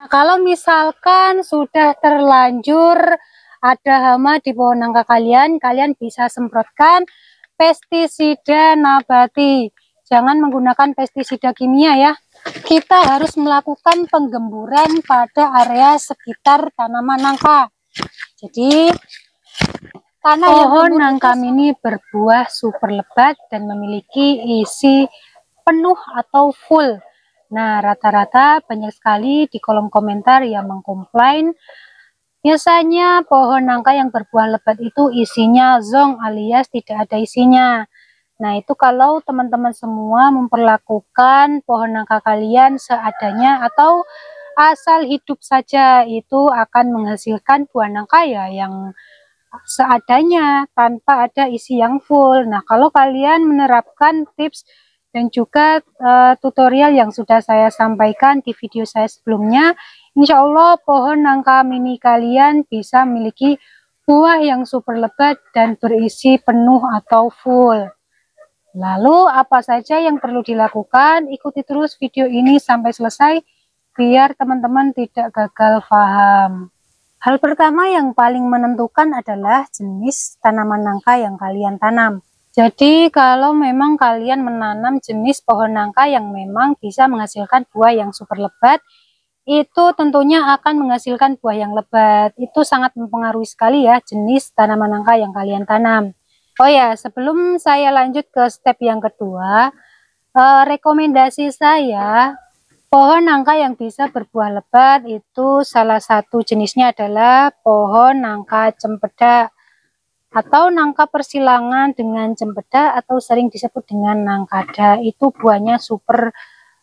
Nah, kalau misalkan sudah terlanjur ada hama di pohon nangka kalian, kalian bisa semprotkan pestisida nabati. Jangan menggunakan pestisida kimia ya. Kita harus melakukan penggemburan pada area sekitar tanaman nangka. Jadi pohon nangka mini berbuah super lebat dan memiliki isi penuh atau full. Nah, rata-rata banyak sekali di kolom komentar yang mengkomplain biasanya pohon nangka yang berbuah lebat itu isinya zong alias tidak ada isinya. Nah, itu kalau teman-teman semua memperlakukan pohon nangka kalian seadanya atau asal hidup saja, itu akan menghasilkan buah nangka ya yang seadanya tanpa ada isi yang full. Nah, kalau kalian menerapkan tips dan juga tutorial yang sudah saya sampaikan di video saya sebelumnya, insya Allah pohon nangka mini kalian bisa memiliki buah yang super lebat dan berisi penuh atau full. Lalu apa saja yang perlu dilakukan? Ikuti terus video ini sampai selesai biar teman-teman tidak gagal paham. Hal pertama yang paling menentukan adalah jenis tanaman nangka yang kalian tanam. Jadi kalau memang kalian menanam jenis pohon nangka yang memang bisa menghasilkan buah yang super lebat, itu tentunya akan menghasilkan buah yang lebat. Itu sangat mempengaruhi sekali ya jenis tanaman nangka yang kalian tanam. Oh ya, sebelum saya lanjut ke step yang kedua, rekomendasi saya pohon nangka yang bisa berbuah lebat itu salah satu jenisnya adalah pohon nangka cempeda atau nangka persilangan dengan cempeda atau sering disebut dengan nangkada. Itu buahnya super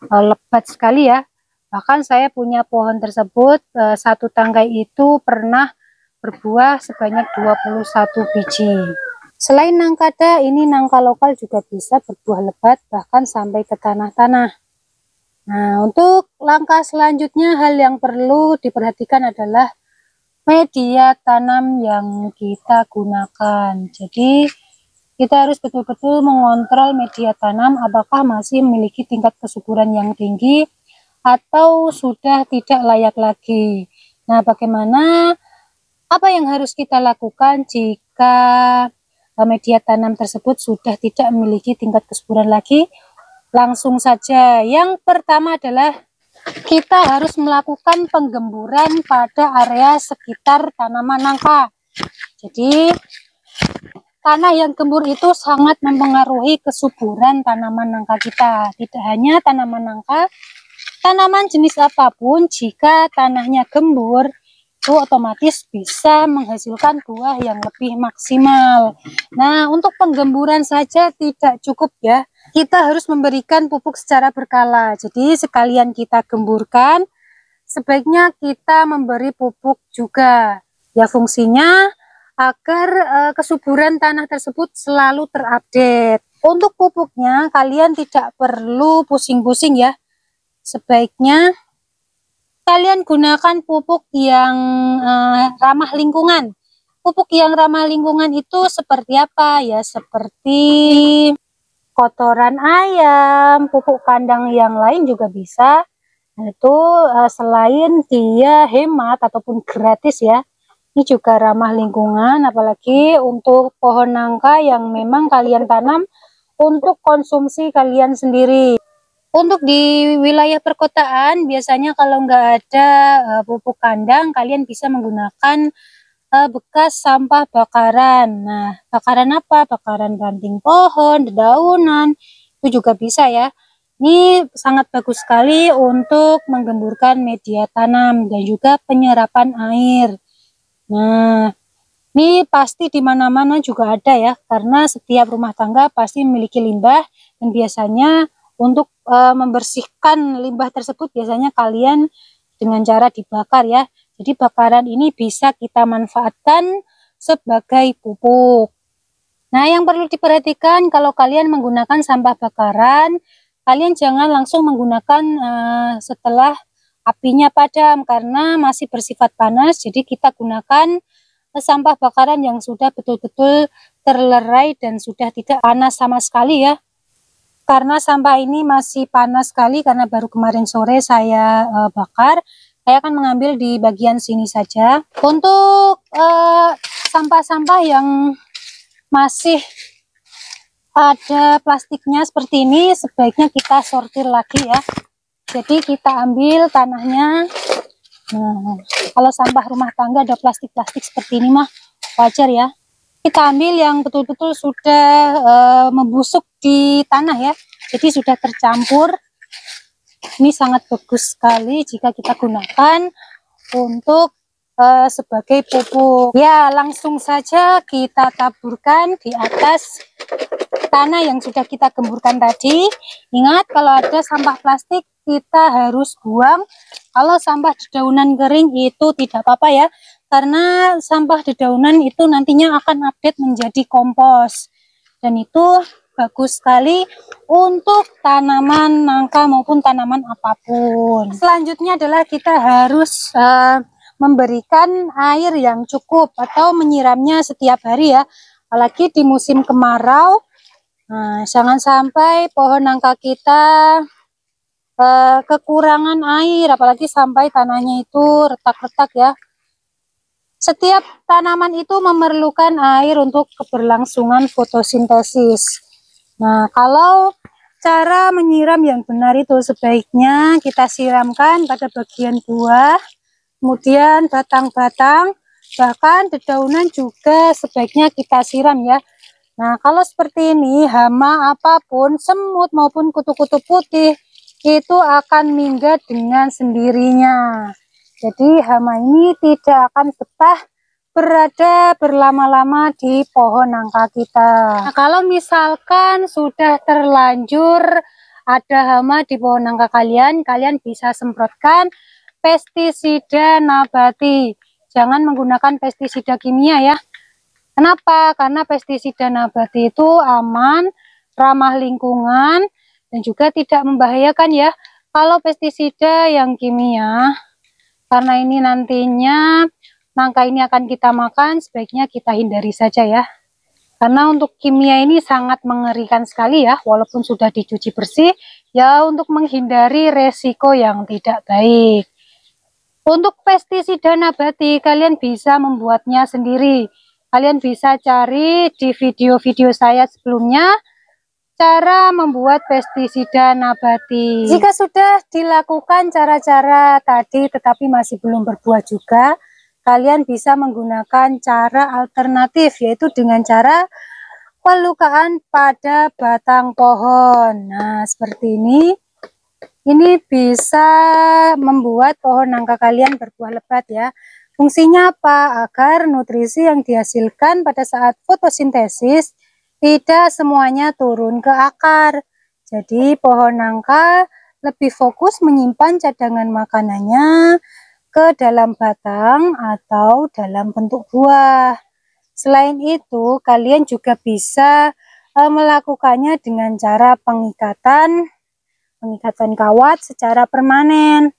lebat sekali ya. Bahkan saya punya pohon tersebut, satu tangkai itu pernah berbuah sebanyak 21 biji. Selain nangkada, ini nangka lokal juga bisa berbuah lebat bahkan sampai ke tanah-tanah. Nah, untuk langkah selanjutnya hal yang perlu diperhatikan adalah media tanam yang kita gunakan. Jadi kita harus betul-betul mengontrol media tanam apakah masih memiliki tingkat kesuburan yang tinggi atau sudah tidak layak lagi. Nah, apa yang harus kita lakukan jika media tanam tersebut sudah tidak memiliki tingkat kesuburan lagi? Langsung saja, yang pertama adalah kita harus melakukan penggemburan pada area sekitar tanaman nangka. Jadi tanah yang gembur itu sangat mempengaruhi kesuburan tanaman nangka kita. Tidak hanya tanaman nangka, tanaman jenis apapun jika tanahnya gembur itu otomatis bisa menghasilkan buah yang lebih maksimal. Nah, untuk penggemburan saja tidak cukup ya. Kita harus memberikan pupuk secara berkala. Jadi sekalian kita gemburkan, sebaiknya kita memberi pupuk juga. Ya, fungsinya agar kesuburan tanah tersebut selalu terupdate. Untuk pupuknya kalian tidak perlu pusing-pusing ya. Sebaiknya kalian gunakan pupuk yang ramah lingkungan. Pupuk yang ramah lingkungan itu seperti apa ya? Seperti kotoran ayam, pupuk kandang yang lain juga bisa. Nah, itu selain dia hemat ataupun gratis ya, ini juga ramah lingkungan, apalagi untuk pohon nangka yang memang kalian tanam untuk konsumsi kalian sendiri. Untuk di wilayah perkotaan, biasanya kalau nggak ada pupuk kandang, kalian bisa menggunakan bekas sampah bakaran. Nah, bakaran apa? Bakaran ranting pohon, dedaunan, itu juga bisa ya. Ini sangat bagus sekali untuk menggemburkan media tanam dan juga penyerapan air. Nah, ini pasti di mana-mana juga ada ya, karena setiap rumah tangga pasti memiliki limbah dan biasanya untuk membersihkan limbah tersebut biasanya kalian dengan cara dibakar ya. Jadi bakaran ini bisa kita manfaatkan sebagai pupuk. Nah, yang perlu diperhatikan kalau kalian menggunakan sampah bakaran, kalian jangan langsung menggunakan setelah apinya padam karena masih bersifat panas. Jadi kita gunakan sampah bakaran yang sudah betul-betul terlerai dan sudah tidak panas sama sekali ya. Karena sampah ini masih panas sekali karena baru kemarin sore saya bakar. Saya akan mengambil di bagian sini saja. Untuk sampah-sampah yang masih ada plastiknya seperti ini, sebaiknya kita sortir lagi ya. Jadi kita ambil tanahnya. Nah, kalau sampah rumah tangga ada plastik-plastik seperti ini mah wajar ya. Kita ambil yang betul-betul sudah membusuk di tanah ya. Jadi sudah tercampur. Ini sangat bagus sekali jika kita gunakan untuk sebagai pupuk. Ya, langsung saja kita taburkan di atas tanah yang sudah kita gemburkan tadi. Ingat, kalau ada sampah plastik kita harus buang. Kalau sampah dedaunan kering itu tidak apa-apa ya, karena sampah dedaunan itu nantinya akan update menjadi kompos, dan itu bagus sekali untuk tanaman nangka maupun tanaman apapun. Selanjutnya adalah kita harus memberikan air yang cukup atau menyiramnya setiap hari ya, apalagi di musim kemarau. Nah, jangan sampai pohon nangka kita kekurangan air, apalagi sampai tanahnya itu retak-retak ya. Setiap tanaman itu memerlukan air untuk keberlangsungan fotosintesis. Nah, kalau cara menyiram yang benar itu sebaiknya kita siramkan pada bagian buah, kemudian batang-batang, bahkan dedaunan juga sebaiknya kita siram ya. Nah, kalau seperti ini, hama apapun, semut maupun kutu-kutu putih, itu akan minggat dengan sendirinya. Jadi hama ini tidak akan betah berada berlama-lama di pohon nangka kita. Nah, kalau misalkan sudah terlanjur ada hama di pohon nangka kalian, kalian bisa semprotkan pestisida nabati. Jangan menggunakan pestisida kimia ya. Kenapa? Karena pestisida nabati itu aman, ramah lingkungan, dan juga tidak membahayakan ya. Kalau pestisida yang kimia, karena ini nantinya nangka ini akan kita makan, sebaiknya kita hindari saja ya. Karena untuk kimia ini sangat mengerikan sekali ya, walaupun sudah dicuci bersih, ya untuk menghindari resiko yang tidak baik. Untuk pestisida nabati, kalian bisa membuatnya sendiri. Kalian bisa cari di video-video saya sebelumnya, cara membuat pestisida nabati. Jika sudah dilakukan cara-cara tadi tetapi masih belum berbuah juga, kalian bisa menggunakan cara alternatif, yaitu dengan cara pelukaan pada batang pohon. Nah, seperti ini. Ini bisa membuat pohon nangka kalian berbuah lebat ya. Fungsinya apa? Agar nutrisi yang dihasilkan pada saat fotosintesis tidak semuanya turun ke akar. Jadi pohon nangka lebih fokus menyimpan cadangan makanannya ke dalam batang atau dalam bentuk buah. Selain itu, kalian juga bisa melakukannya dengan cara pengikatan kawat secara permanen.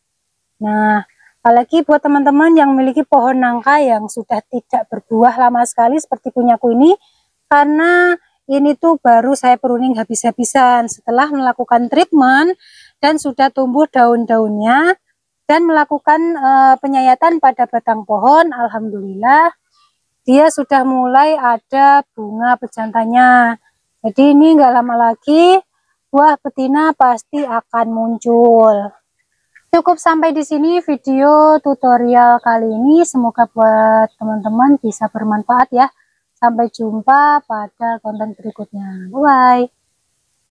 Nah, apalagi buat teman-teman yang memiliki pohon nangka yang sudah tidak berbuah lama sekali seperti punyaku ini, karena ini tuh baru saya pruning habis-habisan setelah melakukan treatment dan sudah tumbuh daun-daunnya dan melakukan penyayatan pada batang pohon. Alhamdulillah dia sudah mulai ada bunga pejantannya. Jadi ini nggak lama lagi buah betina pasti akan muncul. Cukup sampai di sini video tutorial kali ini. Semoga buat teman-teman bisa bermanfaat ya. Sampai jumpa pada konten berikutnya. Bye.